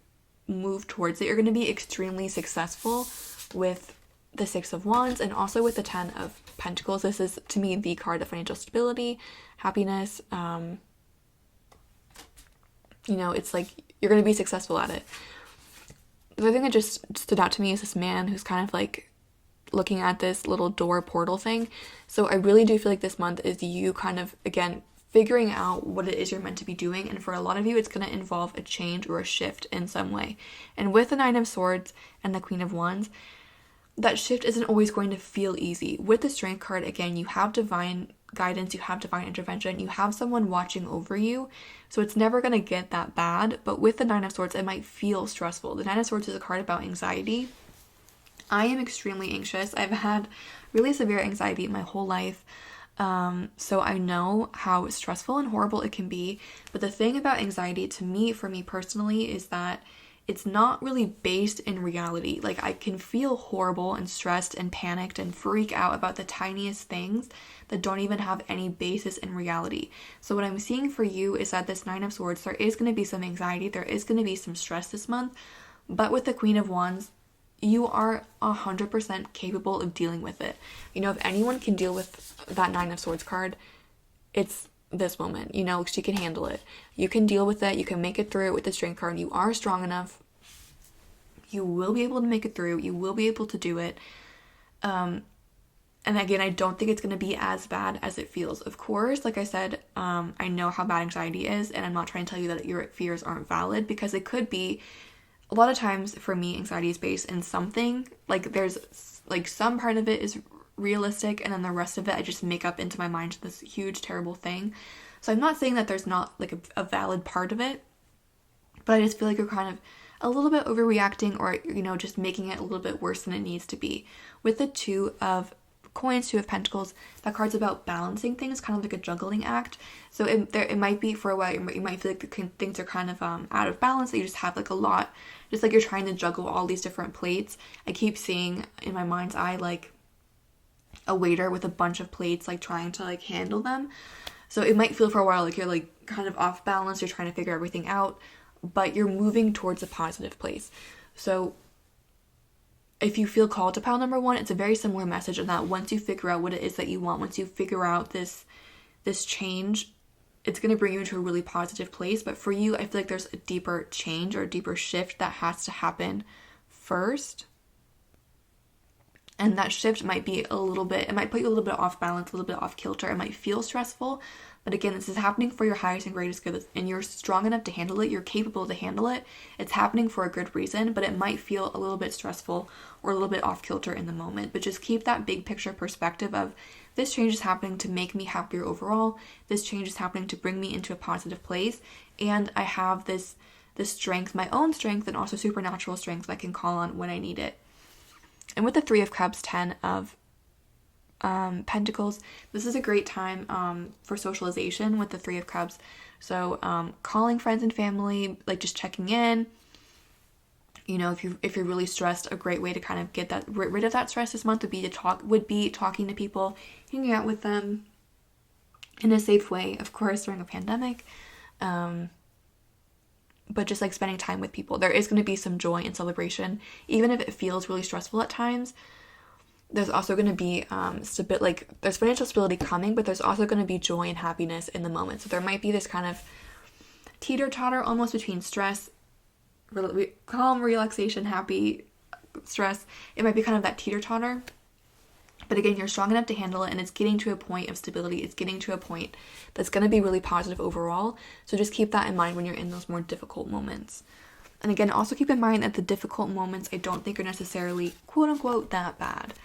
move towards it, you're going to be extremely successful with the 6 of Wands and also with the 10 of Pentacles. This is, to me, the card of financial stability, happiness. It's like you're going to be successful at it. The thing that just stood out to me is this man who's kind of like looking at this little door portal thing. So I really do feel like this month is you kind of, again, figuring out what it is you're meant to be doing. And for a lot of you, it's going to involve a change or a shift in some way. And with the 9 of Swords and the Queen of Wands, that shift isn't always going to feel easy. With the Strength card, again, you have divine guidance, you have divine intervention, you have someone watching over you. So it's never going to get that bad. But with the 9 of Swords, it might feel stressful. The 9 of Swords is a card about anxiety. I am extremely anxious. I've had really severe anxiety my whole life. So I know how stressful and horrible it can be. But the thing about anxiety to me, for me personally, is that it's not really based in reality. Like, I can feel horrible and stressed and panicked and freak out about the tiniest things that don't even have any basis in reality. So what I'm seeing for you is that this 9 of Swords, there is going to be some anxiety, there is going to be some stress this month. But with the Queen of Wands, you are 100% capable of dealing with it. If anyone can deal with that 9 of Swords card, it's this moment. She can handle it. You can deal with it. You can make it through with the Strength card. You are strong enough. You will be able to make it through. You will be able to do it. And again, I don't think it's going to be as bad as it feels. Of course, like I said, I know how bad anxiety is, and I'm not trying to tell you that your fears aren't valid, because it could be. a lot of times for me, anxiety is based in something. Like there's like some part of it is realistic, and then the rest of it I just make up into my mind this huge terrible thing. So I'm not saying that there's not like a valid part of it, but I just feel like you're kind of a little bit overreacting, or just making it a little bit worse than it needs to be. With the Two of Coins, Two of Pentacles, that card's about balancing things, kind of like a juggling act. So it might be for a while you might feel like things are kind of out of balance, that you just have like a lot, just like you're trying to juggle all these different plates. I keep seeing in my mind's eye like a waiter with a bunch of plates, like trying to like handle them. So it might feel for a while like you're like kind of off balance, you're trying to figure everything out, but you're moving towards a positive place. So if you feel called to pile number one, it's a very similar message in that once you figure out what it is that you want, once you figure out this change, it's going to bring you into a really positive place. But for you, I feel like there's a deeper change or a deeper shift that has to happen first. And that shift might be it might put you a little bit off balance, a little bit off kilter. It might feel stressful. But again, this is happening for your highest and greatest good, and you're strong enough to handle it. You're capable to handle it. It's happening for a good reason, but it might feel a little bit stressful or a little bit off kilter in the moment. But just keep that big picture perspective of this change is happening to make me happier overall. This change is happening to bring me into a positive place. And I have this strength, my own strength, and also supernatural strength that I can call on when I need it. And with the Three of Cups, Ten of Pentacles, this is a great time for socialization with the Three of Cups. So calling friends and family, like just checking in. If you're really stressed, a great way to kind of get rid of that stress this month would be talking to people, hanging out with them in a safe way, of course, during a pandemic. But just like spending time with people. There is going to be some joy and celebration, even if it feels really stressful at times. There's also going to be there's financial stability coming, but there's also going to be joy and happiness in the moment. So there might be this kind of teeter-totter almost between stress, calm, relaxation, happy, stress. It might be kind of that teeter-totter. But again, you're strong enough to handle it, and it's getting to a point of stability. It's getting to a point that's going to be really positive overall. So just keep that in mind when you're in those more difficult moments. And again, also keep in mind that the difficult moments I don't think are necessarily quote unquote that bad.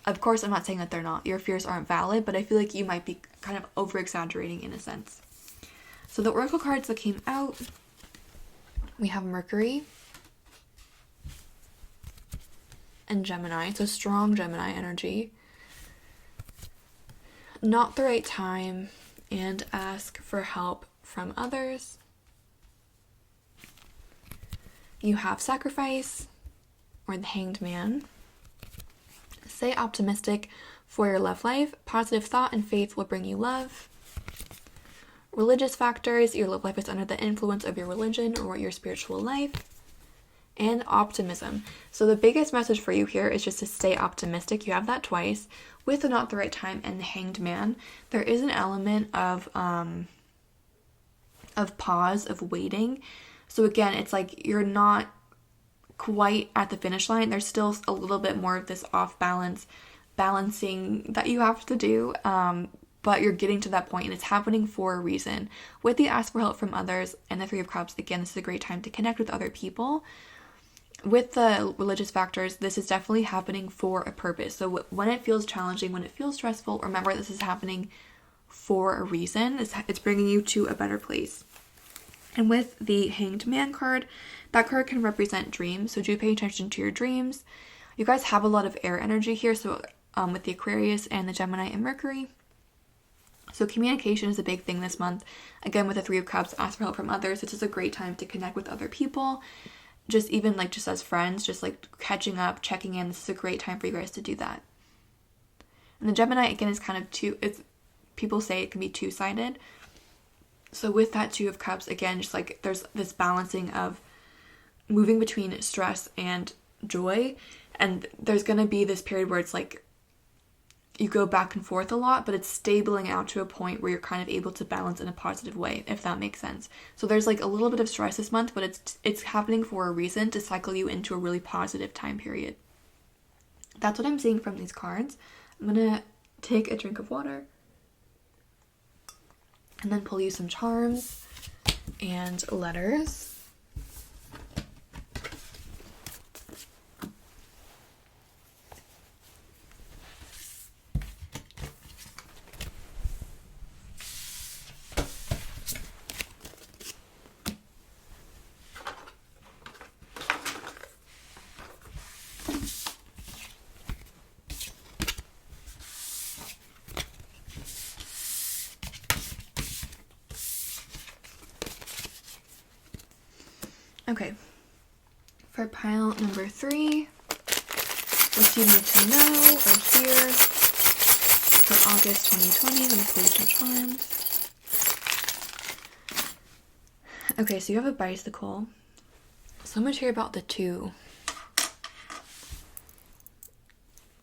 Of course, I'm not saying that they're not. Your fears aren't valid, but I feel like you might be kind of over exaggerating in a sense. So the oracle cards that came out, we have Mercury and Gemini. So strong Gemini energy. Not the right time, and ask for help from others. You have Sacrifice, or the Hanged Man. Stay optimistic for your love life. Positive thought and faith will bring you love. Religious factors, your love life is under the influence of your religion or your spiritual life. And optimism. So the biggest message for you here is just to stay optimistic. You have that twice. With the Not the Right Time and the Hanged Man, there is an element of pause, of waiting. So again, it's like you're not quite at the finish line. There's still a little bit more of this balancing that you have to do. But you're getting to that point, and it's happening for a reason. With the ask for help from others and the Three of Cups, again, this is a great time to connect with other people. With the religious factors, this is definitely happening for a purpose. So when it feels challenging, when it feels stressful, remember this is happening for a reason. It's bringing you to a better place. And with the Hanged Man card, that card can represent dreams. So do pay attention to your dreams. You guys have a lot of air energy here. So with the Aquarius and the Gemini and Mercury. So communication is a big thing this month. Again, with the Three of Cups, ask for help from others. This is a great time to connect with other people. Just even like just as friends, just like catching up, checking in. This is a great time for you guys to do that. And the Gemini, again, is kind of people say it can be two-sided. So with that Two of Cups, again, just like there's this balancing of moving between stress and joy. And there's going to be this period where it's like you go back and forth a lot, but it's stabling out to a point where you're kind of able to balance in a positive way, if that makes sense. So there's like a little bit of stress this month, but it's happening for a reason, to cycle you into a really positive time period. That's what I'm seeing from these cards. I'm going to take a drink of water and then pull you some charms and letters. Okay, for pile number 3, what you need to know or hear for August 2020. I'm going to pull some charms. Okay, so you have a bicycle. So much here about the 2.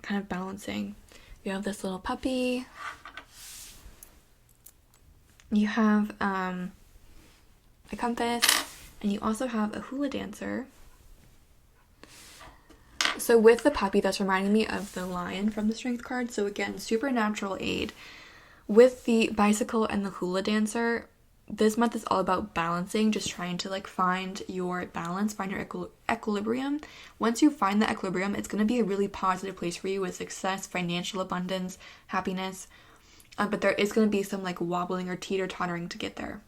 Kind of balancing. You have this little puppy. You have a compass. And you also have a hula dancer. So with the puppy, that's reminding me of the lion from the strength card. So again, supernatural aid. With the bicycle and the hula dancer, this month is all about balancing, just trying to like find your balance, find your equilibrium. Once you find the equilibrium, it's going to be a really positive place for you with success, financial abundance, happiness. But there is going to be some like wobbling or teeter-tottering to get there.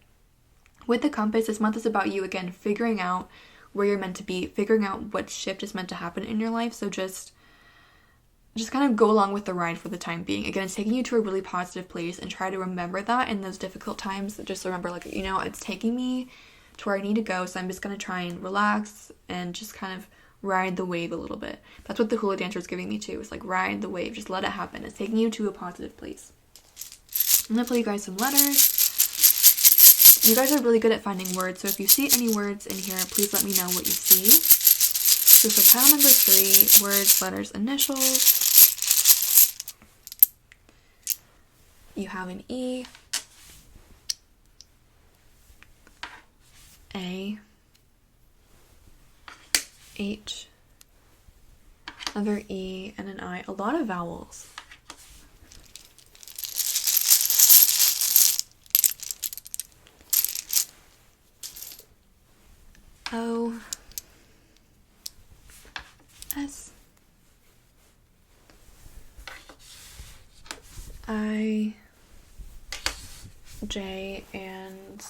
With the compass, this month is about you, again, figuring out where you're meant to be, figuring out what shift is meant to happen in your life. So just kind of go along with the ride for the time being. Again, it's taking you to a really positive place, and try to remember that in those difficult times. Just remember, like, you know, it's taking me to where I need to go, so I'm just going to try and relax and just kind of ride the wave a little bit. That's what the hula dancer is giving me too. It's like, ride the wave, just let it happen. It's taking you to a positive place. I'm going to pull you guys some letters. You guys are really good at finding words, so if you see any words in here, please let me know what you see. So for pile number 3, words, letters, initials, you have an E, A, H, another E, and an I. A lot of vowels. O, S, I, J, and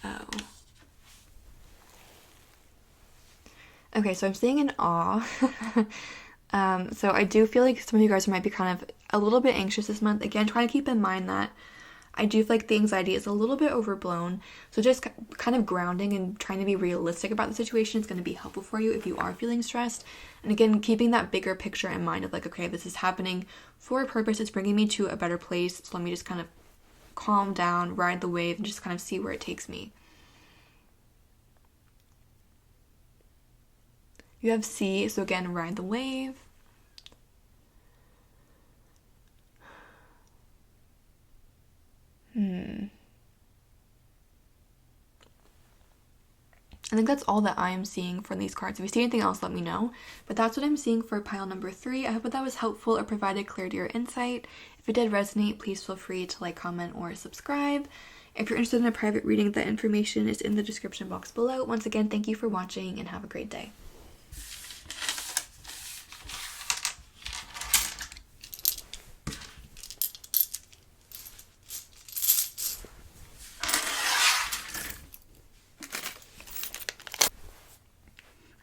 O. Okay, so I'm seeing an awe. So I do feel like some of you guys might be kind of a little bit anxious this month. Again, trying to keep in mind that I do feel like the anxiety is a little bit overblown. So just kind of grounding and trying to be realistic about the situation is going to be helpful for you if you are feeling stressed. And again, keeping that bigger picture in mind of like, okay, this is happening for a purpose. It's bringing me to a better place. So let me just kind of calm down, ride the wave, and just kind of see where it takes me. You have C, so again, ride the wave. I think that's all that I am seeing for these cards. If you see anything else, let me know. But that's what I'm seeing for pile number 3. I hope that was helpful or provided clarity or insight. If it did resonate, please feel free to like, comment, or subscribe. If you're interested in a private reading, that information is in the description box below. Once again, thank you for watching and have a great day.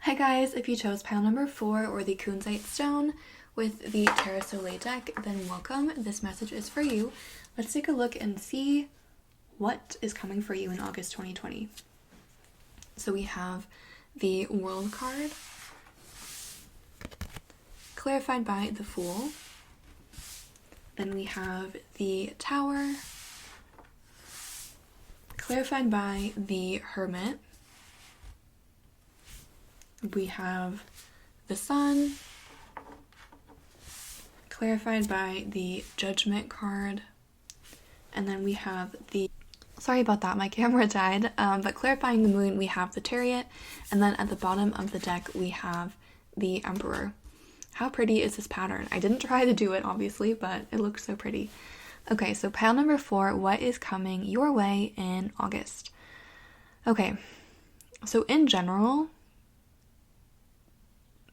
Hi guys, if you chose pile number 4 or the kunzite stone with the Terra Soleil deck, then welcome. This message is for you. Let's take a look and see what is coming for you in August 2020. So we have the World card, clarified by the Fool. Then we have the Tower, clarified by the Hermit. We have the Sun, clarified by the Judgment card. And then we have the, sorry about that, my camera died, but clarifying the Moon, we have the Chariot. And then at the bottom of the deck, we have the Emperor. How pretty is this pattern? I didn't try to do it, obviously, but it looks so pretty. Okay, so pile number 4, what is coming your way in August? Okay, so in general,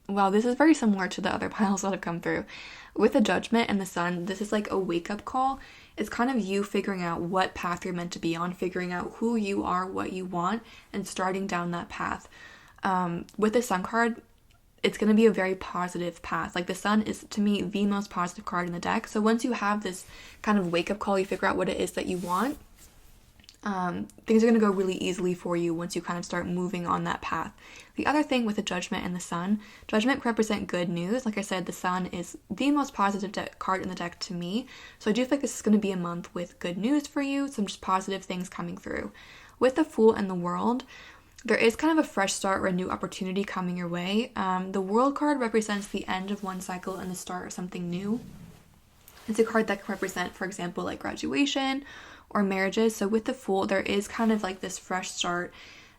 wow, this is very similar to the other piles that have come through. With the Judgment and the Sun, this is like a wake-up call. It's kind of you figuring out what path you're meant to be on, figuring out who you are, what you want, and starting down that path. With the Sun card, it's going to be a very positive path. Like the Sun is, to me, the most positive card in the deck. So once you have this kind of wake-up call, you figure out what it is that you want, things are going to go really easily for you once you kind of start moving on that path. The other thing with the Judgment and the Sun, Judgment represent good news. Like I said, the Sun is the most positive card in the deck to me. So I do feel like this is going to be a month with good news for you, some just positive things coming through. With the Fool and the World, there is kind of a fresh start or a new opportunity coming your way. The World card represents the end of one cycle and the start of something new. It's a card that can represent, for example, like graduation or marriages. So with the Fool, there is kind of like this fresh start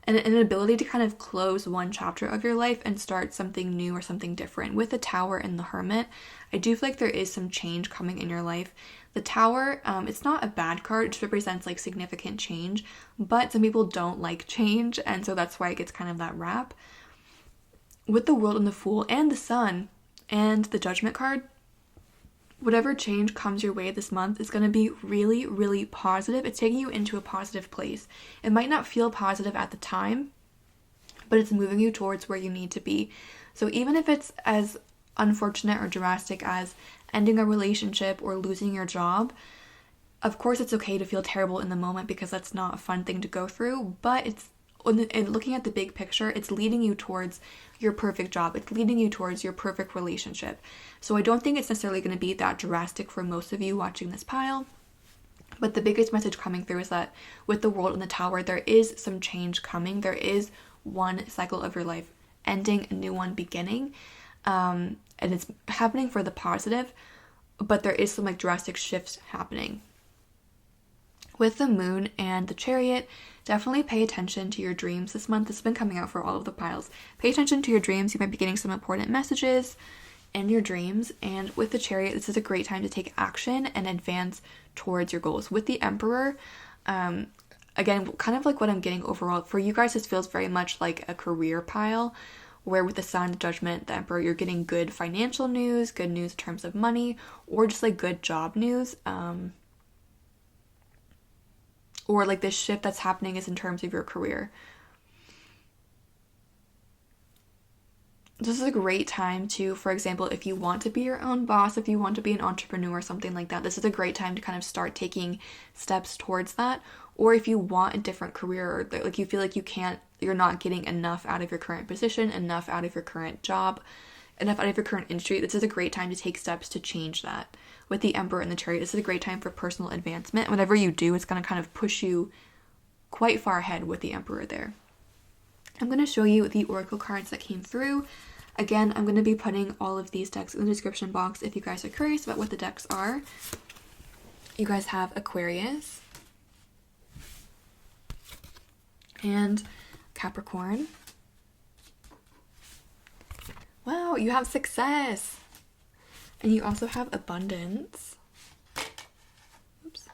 and an ability to kind of close one chapter of your life and start something new or something different. With the Tower and the Hermit, I do feel like there is some change coming in your life. The Tower, it's not a bad card, it just represents like significant change, but some people don't like change, and so that's why it gets kind of that rap. With the World and the Fool and the Sun and the Judgment card, whatever change comes your way this month is going to be really, really positive. It's taking you into a positive place. It might not feel positive at the time, but it's moving you towards where you need to be. So even if it's as unfortunate or drastic as ending a relationship or losing your job, of course it's okay to feel terrible in the moment because that's not a fun thing to go through, but and looking at the big picture, it's leading you towards your perfect job. It's leading you towards your perfect relationship. So I don't think it's necessarily going to be that drastic for most of you watching this pile. But the biggest message coming through is that with the World and the Tower, there is some change coming. There is one cycle of your life ending, a new one beginning. And it's happening for the positive, but there is some like drastic shifts happening. With the Moon and the Chariot, definitely pay attention to your dreams this month. This has been coming out for all of the piles. Pay attention to your dreams. You might be getting some important messages in your dreams. And with the Chariot, this is a great time to take action and advance towards your goals. With the Emperor, again, kind of like what I'm getting overall. For you guys, this feels very much like a career pile, where with the Sun, the Judgment, the Emperor, you're getting good financial news, good news in terms of money, or just like good job news. Or like this shift that's happening is in terms of your career. This is a great time to, for example, if you want to be your own boss, if you want to be an entrepreneur or something like that, this is a great time to kind of start taking steps towards that. Or if you want a different career, or like you feel like you're not getting enough out of your current position, enough out of your current job, enough out of your current industry, this is a great time to take steps to change that. With the Emperor and the Chariot, this is a great time for personal advancement. Whatever you do, it's going to kind of push you quite far ahead with the Emperor there. I'm going to show you the Oracle cards that came through. Again, I'm going to be putting all of these decks in the description box if you guys are curious about what the decks are. You guys have Aquarius and Capricorn. Wow, you have Success. And you also have Abundance. Oops.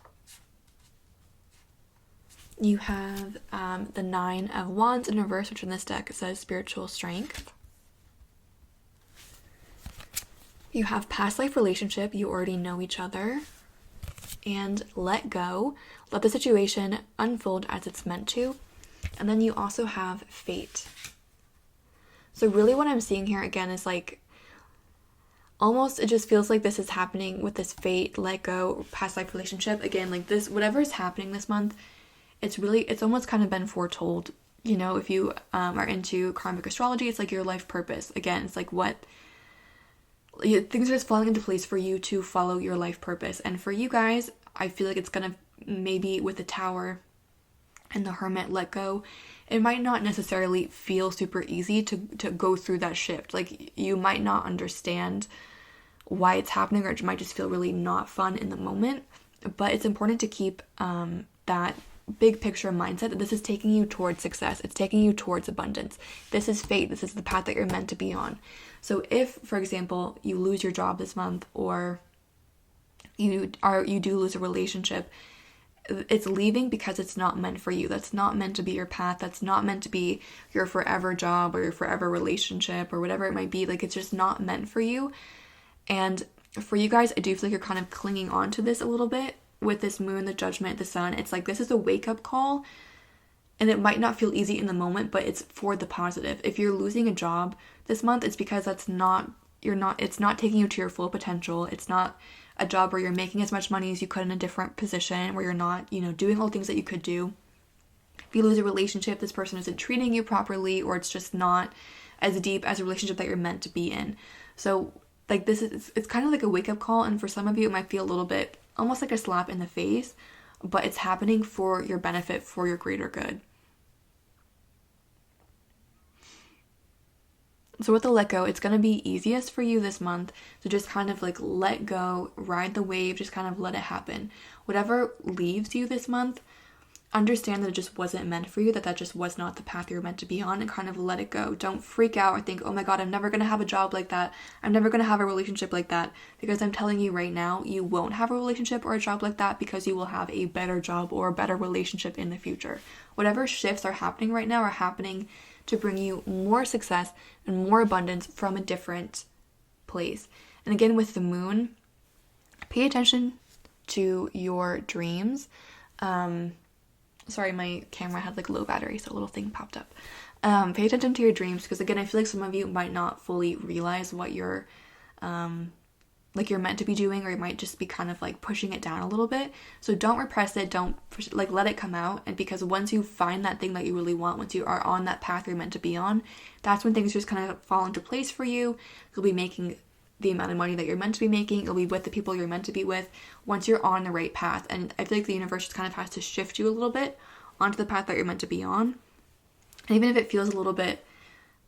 You have the Nine of Wands in reverse, which in this deck says Spiritual Strength. You have Past Life Relationship, you already know each other. And Let Go, let the situation unfold as it's meant to. And then you also have Fate. So really what I'm seeing here again is like, almost it just feels like this is happening with this Fate, Let Go, Past Life Relationship. Again, like this, whatever is happening this month, it's almost kind of been foretold. You know, if you are into karmic astrology, it's like your life purpose. Again, it's like things are just falling into place for you to follow your life purpose. And for you guys, I feel like it's gonna, maybe with the Tower and the Hermit, Let Go, it might not necessarily feel super easy to go through that shift. Like you might not understand why it's happening, or it might just feel really not fun in the moment. But it's important to keep that big picture mindset that this is taking you towards success. It's taking you towards abundance. This is fate. This is the path that you're meant to be on. So if, for example, you lose your job this month, or you do lose a relationship, it's leaving because it's not meant for you. That's not meant to be your path. That's not meant to be your forever job or your forever relationship or whatever it might be. Like, it's just not meant for you. And for you guys, I do feel like you're kind of clinging on to this a little bit with this Moon, the Judgment, the Sun. It's like, this is a wake-up call, and it might not feel easy in the moment, but it's for the positive. If you're losing a job this month, it's because it's not taking you to your full potential. It's not a job where you're making as much money as you could in a different position, where you're not, you know, doing all the things that you could do. If you lose a relationship, this person isn't treating you properly, or it's just not as deep as a relationship that you're meant to be in. So like it's kind of like a wake-up call, and for some of you it might feel a little bit almost like a slap in the face, but it's happening for your benefit, for your greater good. So with the let go, it's going to be easiest for you this month to just kind of like let go, ride the wave, just kind of let it happen. Whatever leaves you this month, understand that it just wasn't meant for you, that just was not the path you're meant to be on, and kind of let it go. Don't freak out or think, oh my god, I'm never going to have a job like that. I'm never going to have a relationship like that. Because I'm telling you right now, you won't have a relationship or a job like that, because you will have a better job or a better relationship in the future. Whatever shifts are happening right now are happening to bring you more success and more abundance from a different place. And again, with the moon, pay attention to your dreams. Sorry, my camera had like low battery, so a little thing popped up. Pay attention to your dreams, because again, I feel like some of you might not fully realize what you're meant to be doing, or you might just be kind of like pushing it down a little bit. So don't repress it, don't push it, like let it come out. And because once you find that thing that you really want, once you are on that path you're meant to be on, that's when things just kind of fall into place for you. You'll be making the amount of money that you're meant to be making. You'll be with the people you're meant to be with once you're on the right path. And I feel like the universe just kind of has to shift you a little bit onto the path that you're meant to be on. And even if it feels a little bit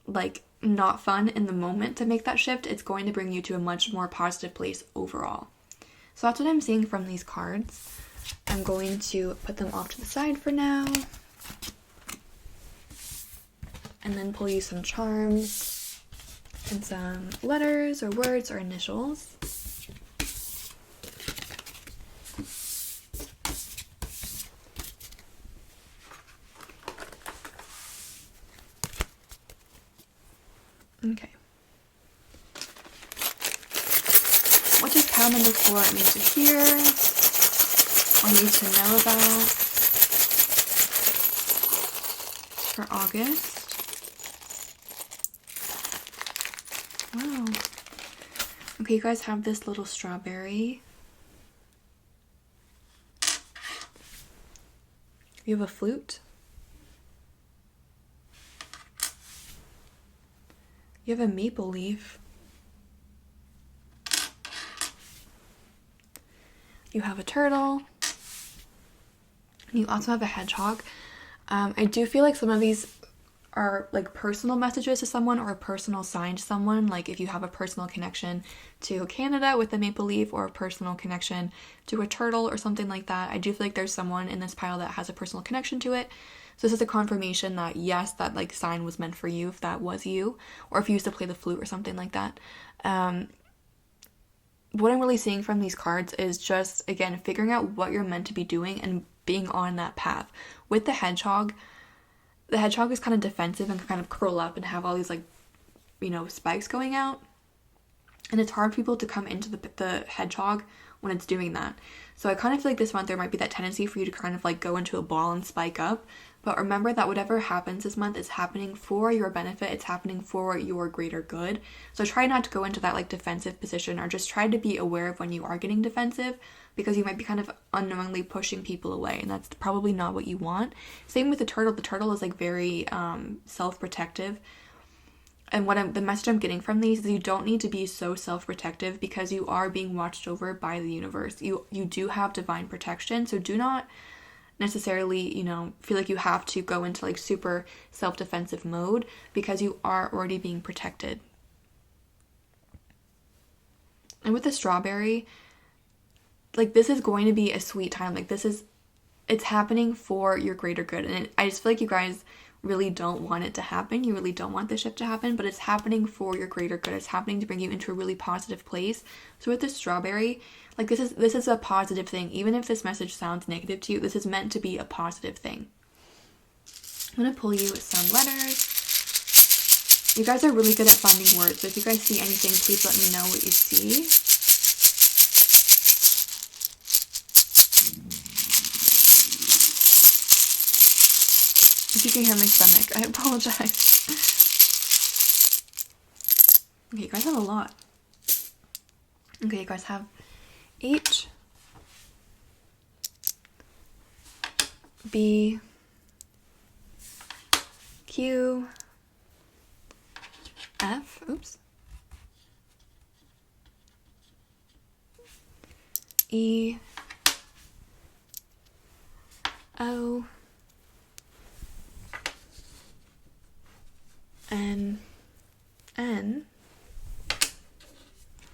like not fun in the moment to make that shift, it's going to bring you to a much more positive place overall. So that's what I'm seeing from these cards. I'm going to put them off to the side for now, and then pull you some charms and some letters or words or initials. Okay. What does pile number 4 need to hear or need to know about for August? Wow. Okay, you guys have this little strawberry. You have a flute. You have a maple leaf. You have a turtle. You also have a hedgehog. I do feel like some of these are like personal messages to someone, or a personal sign to someone. Like if you have a personal connection to Canada with the maple leaf, or a personal connection to a turtle or something like that. I do feel like there's someone in this pile that has a personal connection to it. So this is a confirmation that yes, that like sign was meant for you, if that was you, or if you used to play the flute or something like that. What I'm really seeing from these cards is just, again, figuring out what you're meant to be doing and being on that path. With the hedgehog is kind of defensive and kind of curl up and have all these like, you know, spikes going out. And it's hard for people to come into the hedgehog when it's doing that. So I kind of feel like this month there might be that tendency for you to kind of like go into a ball and spike up. But remember that whatever happens this month is happening for your benefit. It's happening for your greater good. So try not to go into that like defensive position, or just try to be aware of when you are getting defensive, because you might be kind of unknowingly pushing people away, and that's probably not what you want. Same with the turtle. The turtle is like very self-protective. And the message I'm getting from these is you don't need to be so self-protective, because you are being watched over by the universe. You do have divine protection, so do not necessarily, you know, feel like you have to go into like super self-defensive mode, because you are already being protected. And with the strawberry, like this is going to be a sweet time. Like it's happening for your greater good. And I just feel like you guys really don't want it to happen. You really don't want this shift to happen, but it's happening for your greater good. It's happening to bring you into a really positive place. So with the strawberry, like this is a positive thing. Even if this message sounds negative to you, this is meant to be a positive thing. I'm going to pull you some letters. You guys are really good at finding words, so if you guys see anything, please let me know what you see. If you can hear my stomach, I apologize. Okay, you guys have a lot. Okay, you guys have H, B, Q, F, E, O, N,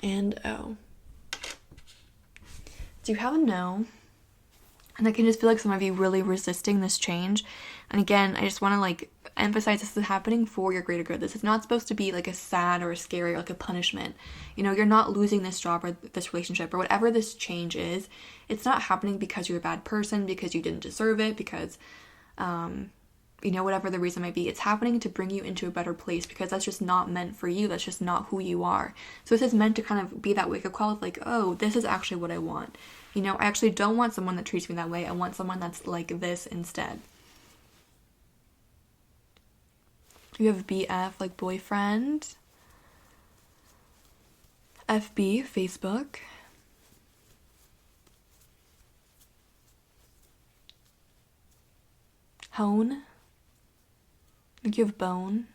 and O. So you have a no, and I can just feel like some of you really resisting this change. And again, I just want to like emphasize this is happening for your greater good. This is not supposed to be like a sad or a scary or like a punishment. You know, you're not losing this job or this relationship or whatever this change is. It's not happening because you're a bad person, because you didn't deserve it, because you know, whatever the reason might be. It's happening to bring you into a better place, because that's just not meant for you. That's just not who you are. So this is meant to kind of be that wake-up call of like, oh, this is actually what I want. You know, I actually don't want someone that treats me that way. I want someone that's like this instead. You have BF, like boyfriend. FB, Facebook. Hone. I think you have bone.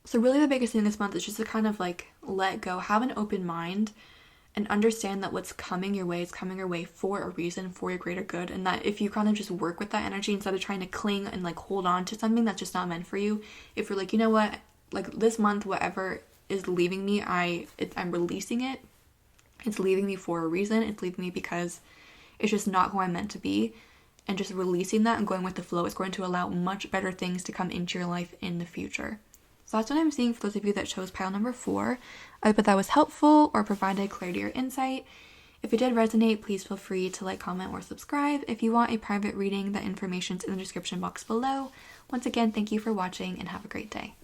So really the biggest thing this month is just to kind of like let go, have an open mind, and understand that what's coming your way is coming your way for a reason, for your greater good. And that if you kind of just work with that energy instead of trying to cling and like hold on to something that's just not meant for you, if you're like, you know what, like this month, whatever is leaving me, I'm releasing it. It's leaving me for a reason. It's leaving me because it's just not who I'm meant to be. And just releasing that and going with the flow is going to allow much better things to come into your life in the future. So that's what I'm seeing for those of you that chose pile number 4. I hope that was helpful or provided clarity or insight. If it did resonate, please feel free to like, comment, or subscribe. If you want a private reading, that information's in the description box below. Once again, thank you for watching and have a great day.